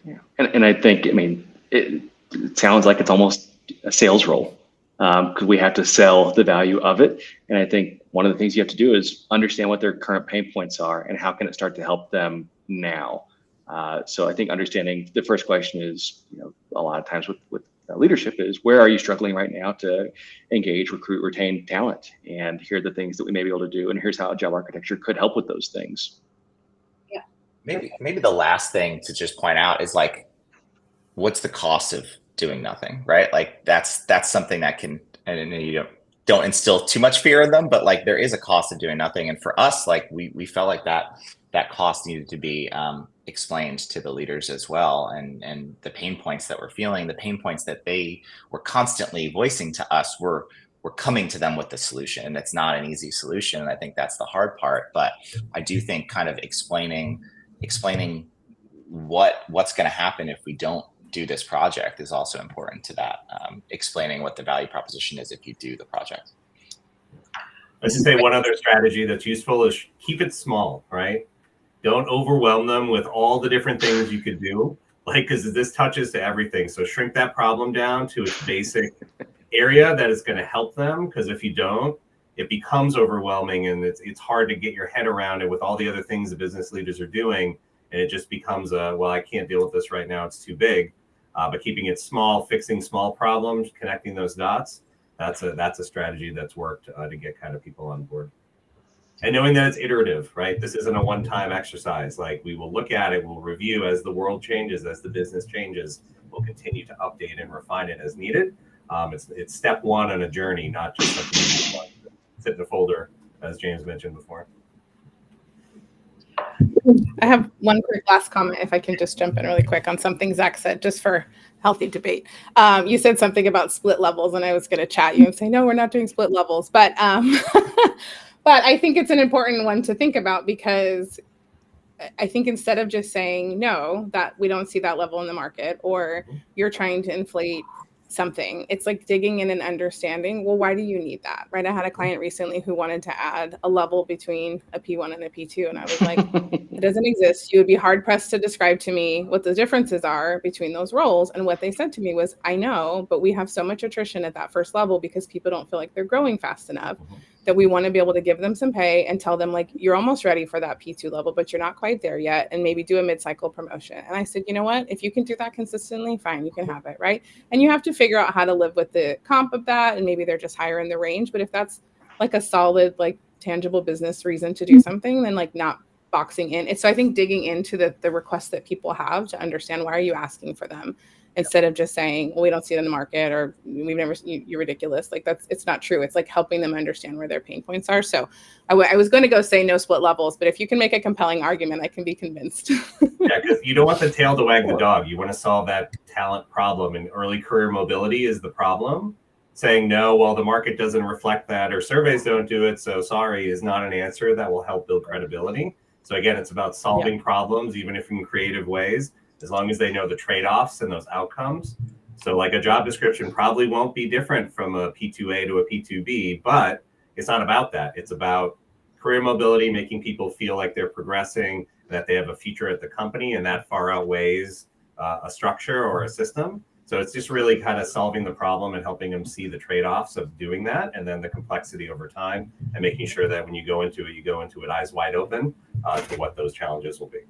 Yeah, and I think, I mean, it sounds like it's almost a sales role, because we have to sell the value of it. And I think one of the things you have to do is understand what their current pain points are and how can it start to help them now. So I think understanding the first question is, a lot of times with leadership is, where are you struggling right now to engage, recruit, retain talent? And here are the things that we may be able to do. And here's how job architecture could help with those things. Maybe the last thing to just point out is like, what's the cost of doing nothing, right? Like that's something that can, and you don't instill too much fear in them, but like there is a cost of doing nothing. And for us, like we felt like that cost needed to be explained to the leaders as well. And the pain points that we're feeling, the pain points that they were constantly voicing to us, we're coming to them with the solution. And it's not an easy solution. And I think that's the hard part. But I do think kind of explaining what's going to happen if we don't do this project is also important to that. Explaining what the value proposition is if you do the project. I should say one other strategy that's useful is keep it small, right? Don't overwhelm them with all the different things you could do, like, because this touches to everything. So shrink that problem down to its basic area that is going to help them. Because if you don't, it becomes overwhelming and it's hard to get your head around it with all the other things the business leaders are doing. And it just becomes well, I can't deal with this right now. It's too big. But keeping it small, fixing small problems, connecting those dots, that's a strategy that's worked to get kind of people on board. And knowing that it's iterative, right? This isn't a one-time exercise. Like, we will look at it, we'll review as the world changes, as the business changes. We'll continue to update and refine it as needed. It's step one on a journey, not just something you sit in a folder, as James mentioned before. I have one quick last comment, if I can just jump in really quick on something Zach said, just for healthy debate. You said something about split levels, and I was going to chat you and say, no, we're not doing split levels. But but I think it's an important one to think about, because I think instead of just saying, no, that we don't see that level in the market, or you're trying to inflate something, it's like digging in and understanding, well, why do you need that, right? I had a client recently who wanted to add a level between a P1 and a P2, and I was like, it doesn't exist. You would be hard pressed to describe to me what the differences are between those roles. And what they said to me was, I know, but we have so much attrition at that first level because people don't feel like they're growing fast enough, that we want to be able to give them some pay and tell them, like, you're almost ready for that P2 level, but you're not quite there yet, and maybe do a mid-cycle promotion. And I said, you know what, if you can do that consistently, fine, you can have it, right? And you have to figure out how to live with the comp of that, and maybe they're just higher in the range. But if that's like a solid, like, tangible business reason to do something, then like not boxing in. And so I think digging into the requests that people have to understand, why are you asking for them, instead of just saying, well, we don't see it in the market, or we've never seen, you're ridiculous. Like, it's not true. It's like helping them understand where their pain points are. So I was going to go say no split levels, but if you can make a compelling argument, I can be convinced. Yeah, because you don't want the tail to wag the dog. You want to solve that talent problem, and early career mobility is the problem. Saying no, well, the market doesn't reflect that, or surveys don't do it, so sorry, is not an answer that will help build credibility. So again, it's about solving problems, even if in creative ways, as long as they know the trade-offs and those outcomes. So like a job description probably won't be different from a P2A to a P2B, but it's not about that. It's about career mobility, making people feel like they're progressing, that they have a future at the company, and that far outweighs a structure or a system. So it's just really kind of solving the problem and helping them see the trade-offs of doing that, and then the complexity over time, and making sure that when you go into it, eyes wide open to what those challenges will be.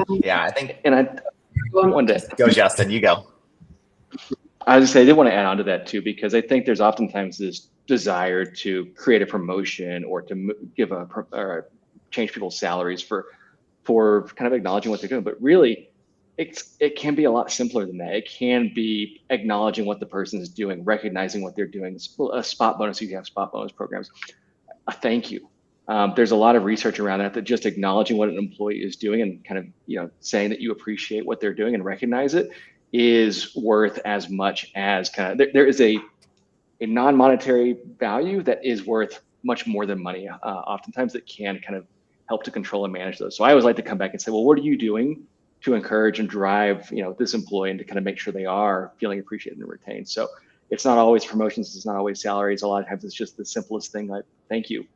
Yeah, I think. And I wanted to Go, Justin, you go. I was just say I did want to add on to that too, because I think there's oftentimes this desire to create a promotion or to give or change people's salaries for kind of acknowledging what they're doing. But really, it can be a lot simpler than that. It can be acknowledging what the person is doing, recognizing what they're doing. A spot bonus, if you have spot bonus programs, a thank you. There's a lot of research around that just acknowledging what an employee is doing and kind of, saying that you appreciate what they're doing and recognize it is worth as much as kind of, there is a a non-monetary value that is worth much more than money. Oftentimes it can kind of help to control and manage those. So I always like to come back and say, well, what are you doing to encourage and drive, this employee and to kind of make sure they are feeling appreciated and retained? So it's not always promotions, it's not always salaries. A lot of times it's just the simplest thing, like thank you.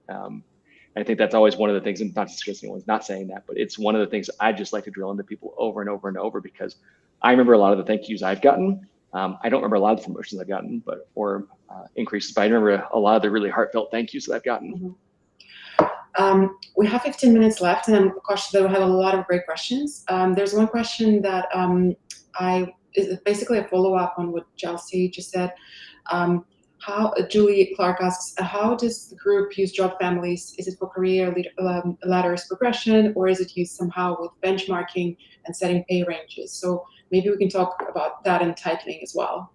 I think that's always one of the things, and not just anyone's not saying that, but it's one of the things I just like to drill into people over and over and over, because I remember a lot of the thank yous I've gotten. I don't remember a lot of the promotions I've gotten, or increases, but I remember a lot of the really heartfelt thank yous that I've gotten. We have 15 minutes left, and I'm cautious that we have a lot of great questions. There's one question that is basically a follow-up on what Chelsea just said. Julie Clark asks, how does the group use job families? Is it for career ladders progression, or is it used somehow with benchmarking and setting pay ranges? So maybe we can talk about that and titling as well.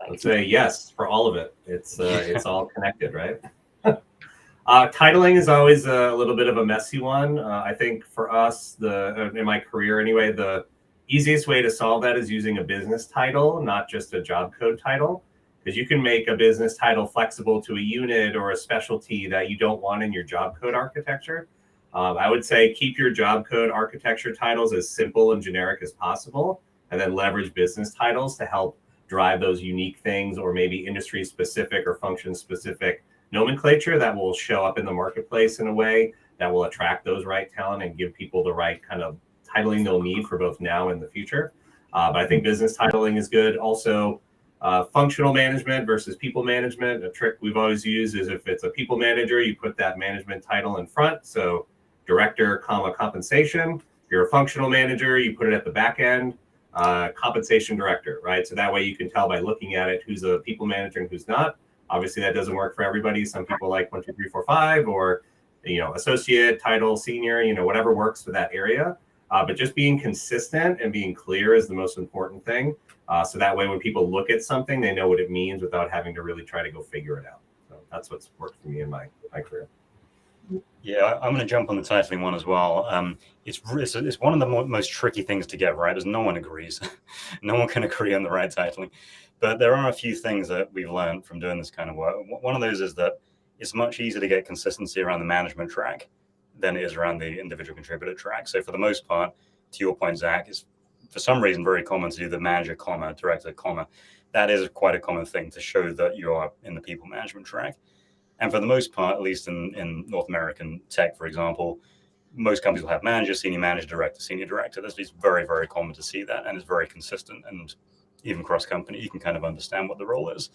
Let's say yes for all of it. It's all connected, right? Titling is always a little bit of a messy one. I think for us, in my career anyway, the easiest way to solve that is using a business title, not just a job code title, because you can make a business title flexible to a unit or a specialty that you don't want in your job code architecture. I would say keep your job code architecture titles as simple and generic as possible, and then leverage business titles to help drive those unique things, or maybe industry specific or function specific nomenclature that will show up in the marketplace in a way that will attract those right talent and give people the right kind of titling they'll need for both now and the future. But I think business titling is good. Also, functional management versus people management. A trick we've always used is if it's a people manager, you put that management title in front. So director, compensation. If you're a functional manager, you put it at the back end, compensation director, right? So that way you can tell by looking at it who's a people manager and who's not. Obviously that doesn't work for everybody. Some people like 1, 2, 3, 4, 5, or associate, title, senior, whatever works for that area. But just being consistent and being clear is the most important thing. So that way when people look at something, they know what it means without having to really try to go figure it out. So that's what's worked for me in my career. Yeah, I'm going to jump on the titling one as well. It's one of the most tricky things to get right, as no one agrees. No one can agree on the right titling. But there are a few things that we've learned from doing this kind of work. One of those is that it's much easier to get consistency around the management track than it is around the individual contributor track. So for the most part, to your point, Zach, it's for some reason very common to do the manager, director, That is quite a common thing to show that you are in the people management track. And for the most part, at least in North American tech, for example, most companies will have manager, senior manager, director, senior director. This is very, very common to see that, and it's very consistent. And even cross-company, you can kind of understand what the role is.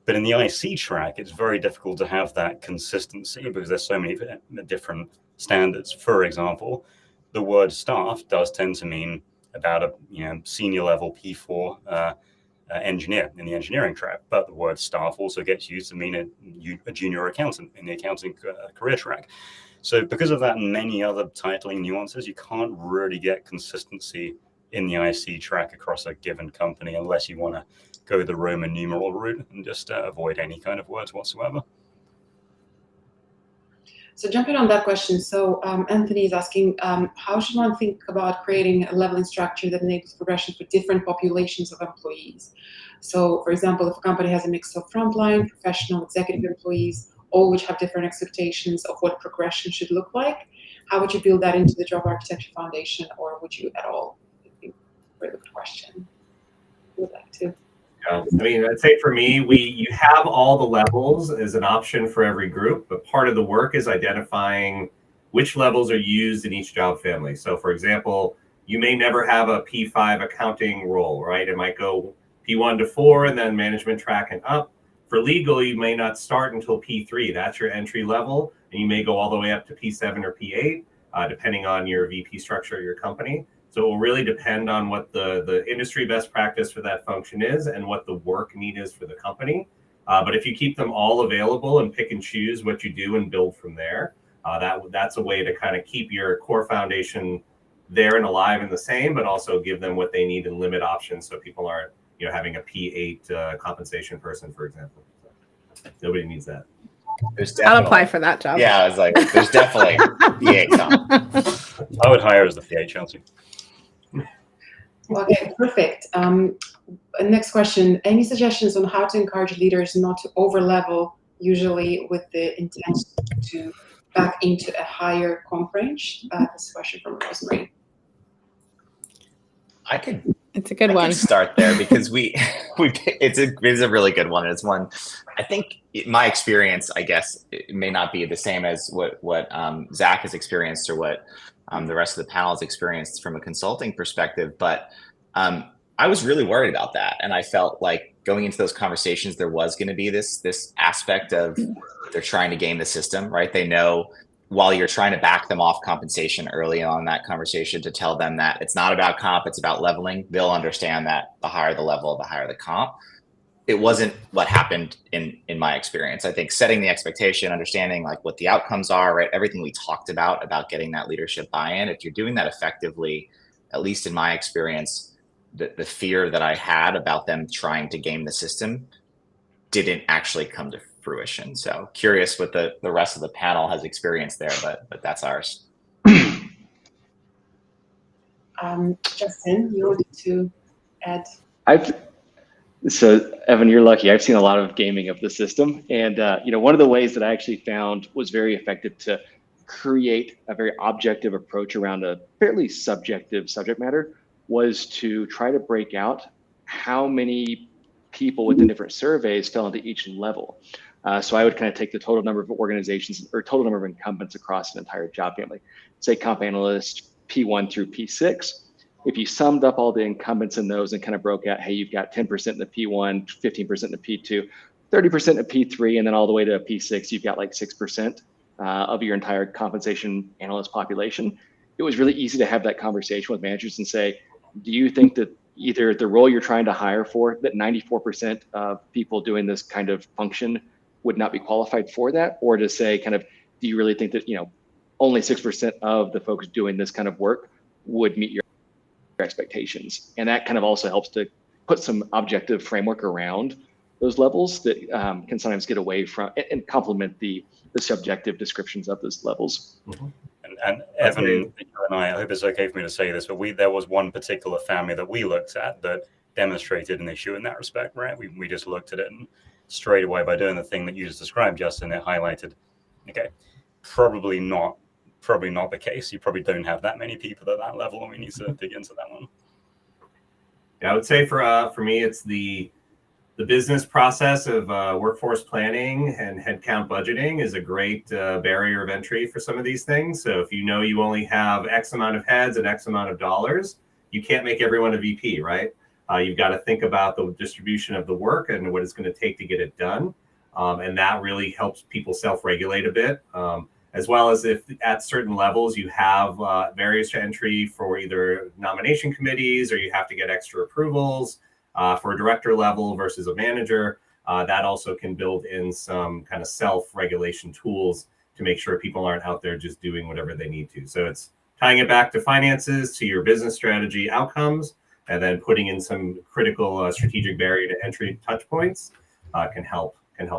But in the IC track, it's very difficult to have that consistency because there's so many different standards. For example, the word staff does tend to mean about a senior level P4 engineer in the engineering track, but the word staff also gets used to mean a junior accountant in the accounting career track. So because of that and many other titling nuances, you can't really get consistency in the IC track across a given company unless you want to go the Roman numeral route and just avoid any kind of words whatsoever. So jumping on that question, so Anthony is asking, how should one think about creating a leveling structure that enables progression for different populations of employees? So for example, if a company has a mix of frontline, professional, executive employees, all which have different expectations of what progression should look like, how would you build that into the job architecture foundation, or would you at all? Really good question. Who would like to? I mean, I'd say for me, you have all the levels as an option for every group, but part of the work is identifying which levels are used in each job family. So for example, you may never have a P5 accounting role, right? It might go P1 to 4 and then management track and up. For legal, you may not start until P3. That's your entry level. And you may go all the way up to P7 or P8, depending on your VP structure of your company. So it will really depend on what the industry best practice for that function is and what the work need is for the company. But if you keep them all available and pick and choose what you do and build from there, that's a way to kind of keep your core foundation there and alive and the same, but also give them what they need and limit options so people aren't having a P8 compensation person, for example. So nobody needs that. I'll apply for that job. Yeah, I was like, there's definitely P8. I would hire as the P8, Chelsea. Okay, perfect. next question, any suggestions on how to encourage leaders not to over-level, usually with the intent to back into a higher comp range? This question from Rosemary. It's a good one. I can start there because it's a really good one. It's one, I think my experience, I guess, it may not be the same as what Zach has experienced or what the rest of the panel has experienced from a consulting perspective. But I was really worried about that. And I felt like going into those conversations, there was going to be this aspect of they're trying to game the system, right? They know while you're trying to back them off compensation early on in that conversation to tell them that it's not about comp, it's about leveling, they'll understand that the higher the level, the higher the comp. It wasn't what happened in my experience. I think setting the expectation, understanding like what the outcomes are, right? Everything we talked about getting that leadership buy-in, if you're doing that effectively, at least in my experience, the fear that I had about them trying to game the system didn't actually come to fruition. So curious what the rest of the panel has experienced there, but that's ours. Justin, you wanted to add? So Evan, you're lucky. I've seen a lot of gaming of the system. And one of the ways that I actually found was very effective to create a very objective approach around a fairly subjective subject matter was to try to break out how many people within different surveys fell into each level. So I would kind of take the total number of organizations or total number of incumbents across an entire job family, say comp analyst P1 through P6. If you summed up all the incumbents in those and kind of broke out, hey, you've got 10% in the P1, 15% in the P2, 30% in the P3, and then all the way to P6, you've got like 6% of your entire compensation analyst population. It was really easy to have that conversation with managers and say, do you think that either the role you're trying to hire for, that 94% of people doing this kind of function would not be qualified for that, or to say kind of, do you really think that, only 6% of the folks doing this kind of work would meet your expectations? And that kind of also helps to put some objective framework around those levels that can sometimes get away from and complement the subjective descriptions of those levels. Mm-hmm. And Evan and I hope it's okay for me to say this, but there was one particular family that we looked at that demonstrated an issue in that respect, right? We just looked at it and straight away by doing the thing that you just described, Justin, it highlighted, okay, probably not the case. You probably don't have that many people at that level, and we need to dig into that one. Yeah, I would say for me, it's the business process of workforce planning and headcount budgeting is a great barrier of entry for some of these things. So if you only have X amount of heads and X amount of dollars, you can't make everyone a VP, right? You've got to think about the distribution of the work and what it's going to take to get it done. And that really helps people self-regulate a bit, as well as if at certain levels you have barriers to entry for either nomination committees or you have to get extra approvals for a director level versus a manager. That also can build in some kind of self-regulation tools to make sure people aren't out there just doing whatever they need to. So it's tying it back to finances, to your business strategy outcomes, and then putting in some critical strategic barrier to entry touch points can help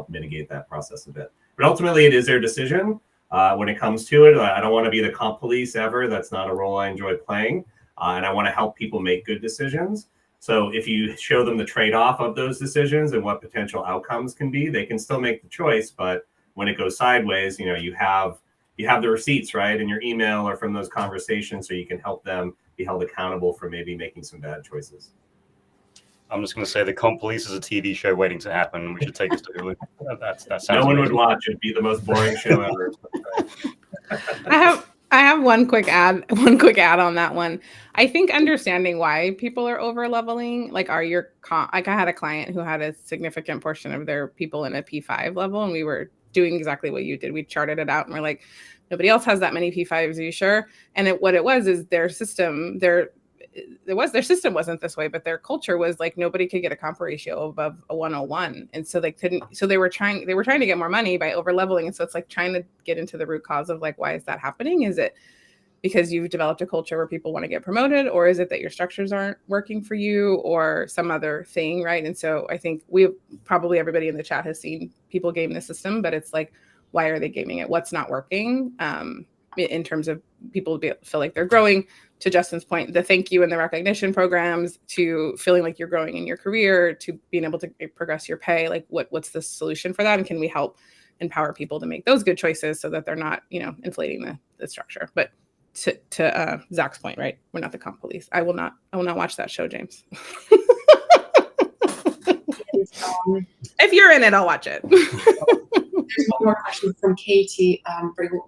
mitigate that process a bit. But ultimately, it is their decision when it comes to it. I don't want to be the comp police ever. That's not a role I enjoy playing. And I want to help people make good decisions. So if you show them the trade-off of those decisions and what potential outcomes can be, they can still make the choice. But when it goes sideways, you have the receipts, right, in your email or from those conversations, so you can help them be held accountable for maybe making some bad choices. I'm just going to say the Comp Police is a TV show waiting to happen. We should take this to Hulu. That sounds no one amazing. would watch. It'd be the most boring show ever. I have one quick add on that one. I think understanding why people are over leveling, like I had a client who had a significant portion of their people in a P5 level, and we were doing exactly what you did. We charted it out and we're like, nobody else has that many P5s, are you sure? And what it was is their system wasn't this way, but their culture was like nobody could get a comp ratio above a 101. And so they were trying to get more money by over leveling. And so it's like trying to get into the root cause of like, why is that happening? Is it because you've developed a culture where people want to get promoted, or is it that your structures aren't working for you, or some other thing, right? And so I think probably everybody in the chat has seen people game the system, but it's like, why are they gaming it? What's not working? in terms of people to feel like they're growing. To Justin's point, the thank you and the recognition programs, to feeling like you're growing in your career, to being able to progress your pay. Like what's the solution for that? And can we help empower people to make those good choices so that they're not, inflating the structure? But to Zach's point, right? We're not the comp police. I will not watch that show, James. If you're in it, I'll watch it. There's one more question from Katie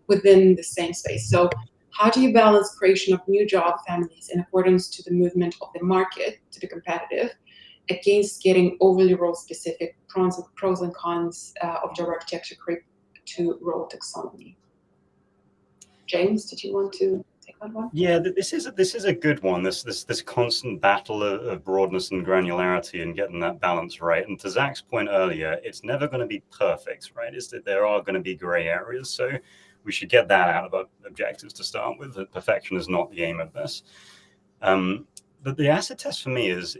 within the same space. So how do you balance creation of new job families in accordance to the movement of the market to be competitive against getting overly role-specific pros and cons of job architecture creep to role taxonomy? James, did you want to take that one? Yeah, this is a good one. This constant battle of broadness and granularity and getting that balance right. And to Zach's point earlier, it's never going to be perfect, right? It's that there are going to be gray areas. So we should get that out of our objectives to start with. That perfection is not the aim of this. But the acid test for me is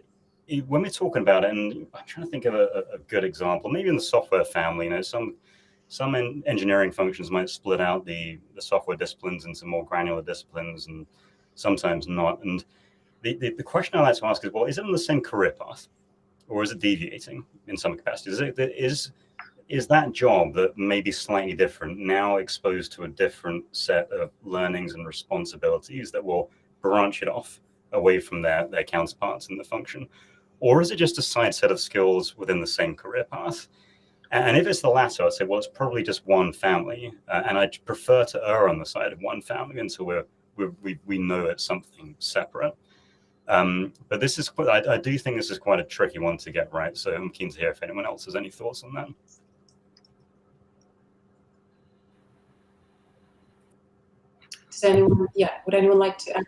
when we're talking about it, and I'm trying to think of a good example, maybe in the software family, some engineering functions might split out the software disciplines into more granular disciplines and sometimes not. And the question I like to ask is, well, is it on the same career path or is it deviating in some capacity? Is that job that may be slightly different now exposed to a different set of learnings and responsibilities that will branch it off away from their counterparts in the function? Or is it just a side set of skills within the same career path? And if it's the latter, I'd say, well, it's probably just one family. And I'd prefer to err on the side of one family until we know it's something separate. But this is, I do think this is quite a tricky one to get right. So I'm keen to hear if anyone else has any thoughts on that. Would anyone like to add?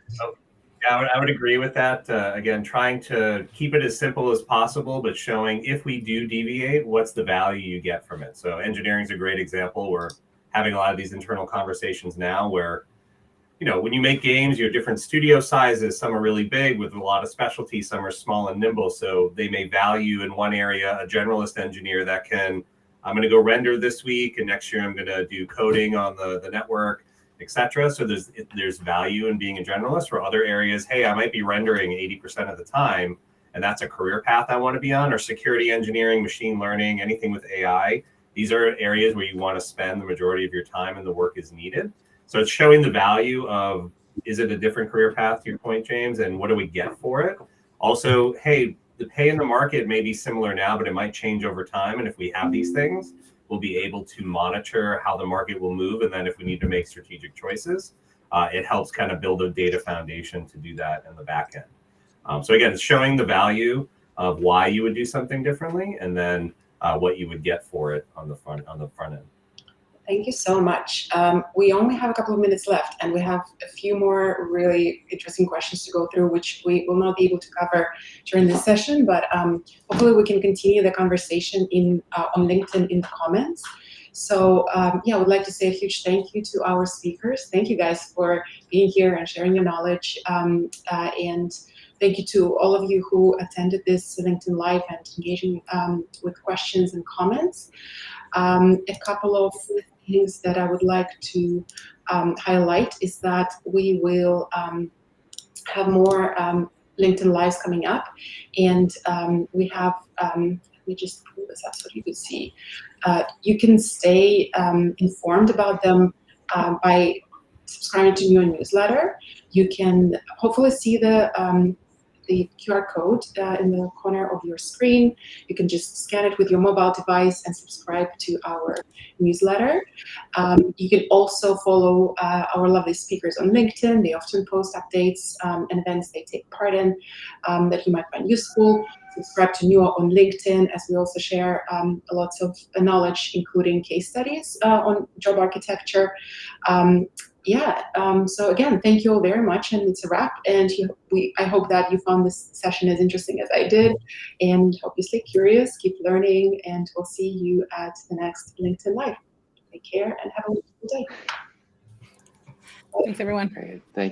Yeah, I would agree with that. Again, trying to keep it as simple as possible, but showing if we do deviate, what's the value you get from it. So engineering is a great example. We're having a lot of these internal conversations now where, when you make games, you have different studio sizes. Some are really big with a lot of specialty. Some are small and nimble. So they may value in one area a generalist engineer that I'm going to go render this week, and next year I'm going to do coding on the network, etc. So there's value in being a generalist. For other areas, hey, I might be rendering 80% of the time, and that's a career path I want to be on, or security engineering, machine learning, anything with AI. These are areas where you want to spend the majority of your time and the work is needed. So it's showing the value of, is it a different career path, to your point, James, and what do we get for it? Also, hey, the pay in the market may be similar now, but it might change over time. And if we have these things, we'll be able to monitor how the market will move. And then if we need to make strategic choices, it helps kind of build a data foundation to do that in the back end. So again, it's showing the value of why you would do something differently, and then what you would get for it on the front end. Thank you so much. We only have a couple of minutes left, and we have a few more really interesting questions to go through, which we will not be able to cover during this session, but hopefully we can continue the conversation on LinkedIn in the comments. So I would like to say a huge thank you to our speakers. Thank you guys for being here and sharing your knowledge. And thank you to all of you who attended this LinkedIn Live and engaging with questions and comments. A couple of things that I would like to highlight is that we will have more LinkedIn Lives coming up, and we have, let me just pull this up so you can see. You can stay informed about them by subscribing to your newsletter. You can hopefully see the QR code in the corner of your screen. You can just scan it with your mobile device and subscribe to our newsletter. You can also follow our lovely speakers on LinkedIn. They often post updates and events they take part in that you might find useful. Subscribe to Newer on LinkedIn, as we also share lots of knowledge, including case studies on job architecture. So again, thank you all very much, and it's a wrap. And I hope that you found this session as interesting as I did, and hope you stay curious, keep learning, and we'll see you at the next LinkedIn Live. Take care and have a wonderful day. Thanks, everyone. Great. Thank you.